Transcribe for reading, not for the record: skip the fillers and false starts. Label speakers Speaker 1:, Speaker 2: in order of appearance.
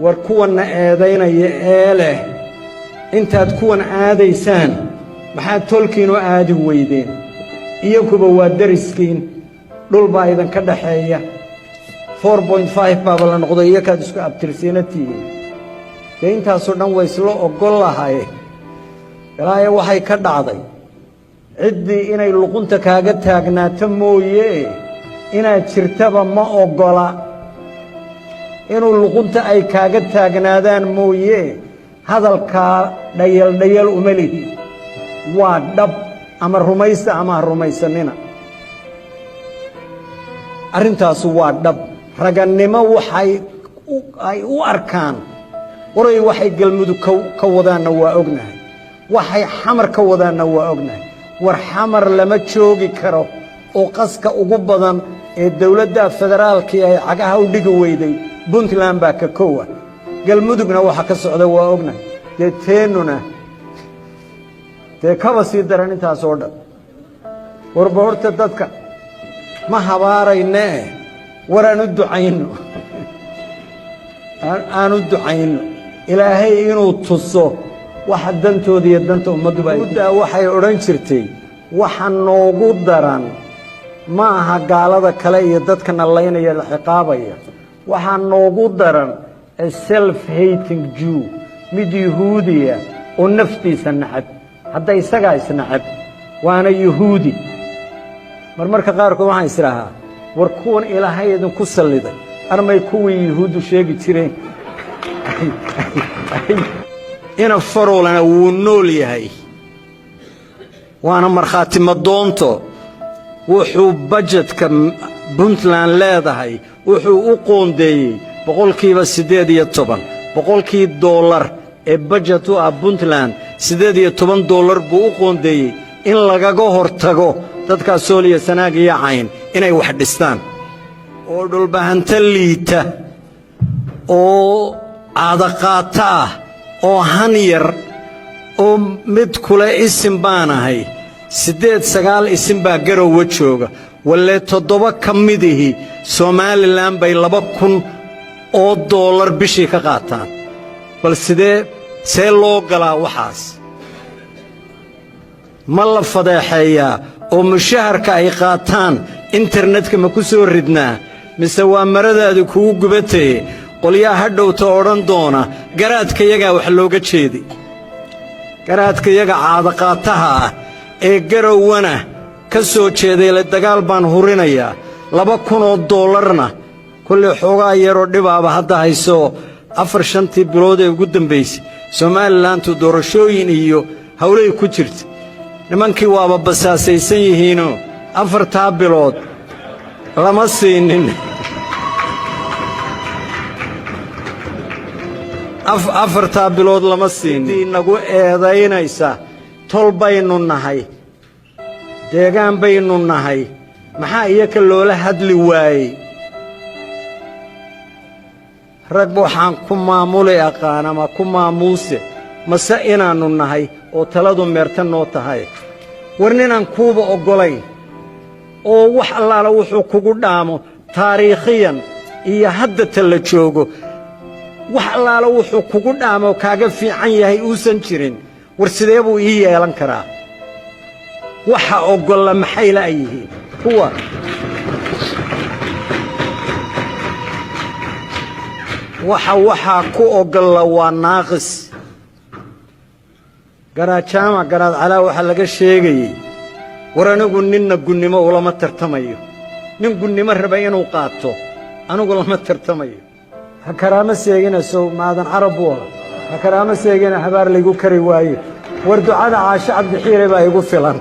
Speaker 1: warkuwana eedaynaya ee leh intaad kuwan aadaysaan maxaad tolkiin u aadi weydeen iyakuba waa dariskiin dhul baa idinka dhaxeeya 4.5 baaba la noqday iyakaad isku abtirsiinatihiin dee intaasoo dhan way isla ogol lahay ilaahay waxay ka dhacday ciddii inay luqunta kaaga taagnaato mooye inaad jirtaba ma ogola inuu luqunta ay kaaga taagnaadaan mooye hadalkaa dhayal uma lihi waa dhab ama rumaysta ama ha rumaysanina arrintaasu waa dhab ragannimo waxay u arkaan waray waxay galmudug ka wadaanna waa ognahay waxay xamar ka wadaanna waa ognahay war xamar lama joogi karo oo qaska ugu badan ee dawladda federaalkii ay cagaha u dhigi weyday puntland baa ka koowa galmudugna waxa ka socda waa ognahay dee teennuna dee kaba sii daran intaas oo dhan warba horta dadka ma habaaraynee war aan u ducayno aan u ducayno ilaahay inuu tuso waxa dantooda iyo danta ummadduba waxay odhan jirtay waxa noogu daran ma aha gaalada kale iyo dadka nalaynaya la ciqaabaya waxaa noogu daran a self-hating Jew mid yuhuudiya oo naftiisa nacab hadda isagaa isnacab waana yuhuudi marmarka qaarkood waxaan israahaa war kuwan ilaahay idinku salliday armay kuwii yuhuuddu sheegi jireen ina farolana wuu nool yahay waana markhaati madoonto wuxuu budgetka puntland leedahay wuxuu u qoondeeyey boqolkiiba 18 boqolkii dollar ee budget u ah puntland $18 buu u qoondeeyey in lagaga hortago dadka Soomaaliya sanaag iyo cayn inay wax dhistaan oo dhulbahanta liita oo aadaqaata oo han yar oo mid kule isim baanahay 8-9 isim baa garowa jooga walla 7 ka midihi Somaliland bay $2,000 bishii ka qaataan bal see loo galaa waxaas ma la fadeexeeyaa oo mushaharka ay qaataan internetka ma ku soo ridnaa mise waa maradaadu kugu gubatay qolyaha hadhowta odhan doona garaadka yaga wax looga jeedi garaadka yaga caadaqaataha ee garowana ka soo jeeday la dagaal baan hurinayaa $2,000na kulli xoogaa yaroo dhibaaba hadda hayso 4-5 bilood ee ugu dambeysay Somaliland doorashooyin iyo hawlay ku jirta nimankii waaba basaasaysan yihiinoo 4 bilood lama siinin afartaa bilood lama siinin nagu eedaynaysa tol baynu nahay deegaan baynu nahay maxaa iyaka loola hadli waayey rag waxaan ku maamulay aqaan ama ku maamuuse mase inaannu nahay oo taladu meerta noo tahay war ninaan kuuba oggolayn oo wax allaala wuxuu kugu dhaamo taariikhiyan iyo hadda tala joogo wax allaala wuxuu kugu dhaamo kaaga fiican yahay uusan jirin war sidee buu ii yeelan karaa waxa oggola maxay la yihiin kuwa waxaa ku oggola waa naaqis garaajama garaad calaa waxa laga sheegayay war anigu ninna gunnimo ulama tartamayo nin gunnimo raba inuu qaato anigu lama tartamayo ha karaama seegina soo maadan carab waa ha karaama seegina habaar laygu kari waaye war ducada caasha cabdi xiire baa igu filan